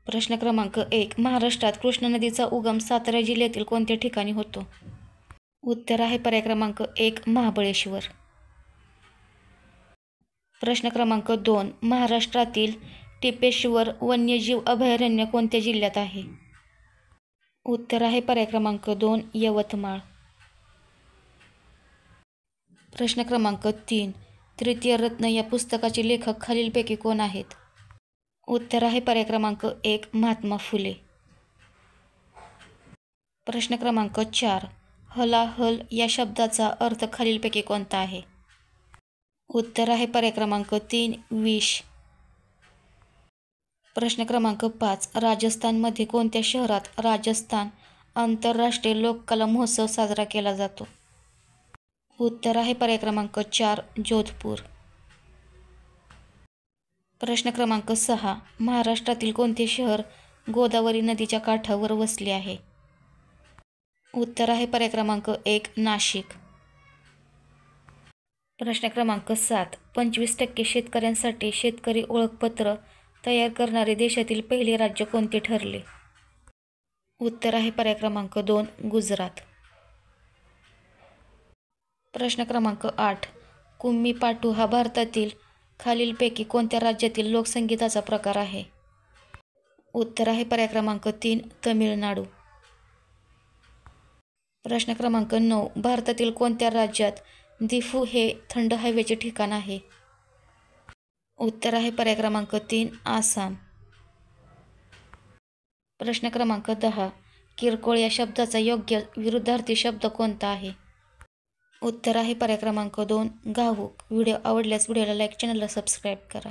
प्रश्न क्रमांक 1. महाराष्ट्रात कृष्णा नदीचा उगम सातारा जिल्ह्यातील कोणत्या ठिकाणी होतो? उत्तर आहे पर्याय क्रमांक 1. महाबळेश्वर. प्रश्न क्रमांक 2. महाराष्ट्रातील टिपेश्वर वन्यजीव अभयारण्य कोणत्या जिल्ह्यात आहे? उत्तर आहे पर्याय क्रमांक 2. यवतमाळ. प्रश्न क्रमांक 3. तृतीय रत्न या पुस्तकाचे लेखक खालीलपैकी कोण आहेत? उत्तर आहे पर्याय क्रमांक 1. महात्मा फुले. प्रश्न क्रमांक 4. हलाहल या शब्दाचा अर्थ खालीलपैकी कोणता आहे? उत्तर आहे पर्याय क्रमांक 3. विष. प्रश्न क्रमांक 5. राजस्थानमध्ये कोणत्या शहरात राजस्थान आंतरराष्ट्रीय लोककला महोत्सव साजरा केला जातो? उत्तर आहे पर्याय क्रमांक 4. जोधपूर. प्रश्न क्रमांक 6. महाराष्ट्रातील कोणते शहर गोदावरी नदीच्या काठावर वसले आहे? उत्तर आहे पर्याय क्रमांक 1. नाशिक. प्रश्न क्रमांक 7. 25% शेतकऱ्यांसाठी शेतकरी ओळखपत्र तयार करणारे देशातील पहिले राज्य कोणते ठरले? उत्तर आहे पर्याय क्रमांक 2. गुजरात. प्रश्न क्रमांक 8. कुम्मी पाटू हा भारतातील खालीलपैकी कोणत्या राज्यातील लोकसंगीताचा प्रकार आहे? उत्तर आहे पर्याय क्रमांक 3. तमिळनाडू. प्रश्न क्रमांक 9. भारतातील कोणत्या राज्यात दिफू हे थंड हवेचे ठिकाण आहे? उत्तर आहे पर्याय क्रमांक 3. आसाम. प्रश्न क्रमांक 10. किरकोळ या शब्दाचा योग्य विरुद्धार्थी शब्द कोणता आहे? उत्तर आहे पर्याय क्रमांक 2. घाऊक. व्हिडिओ आवडल्यास व्हिडिओला लाईक, चॅनलला सबस्क्राईब करा.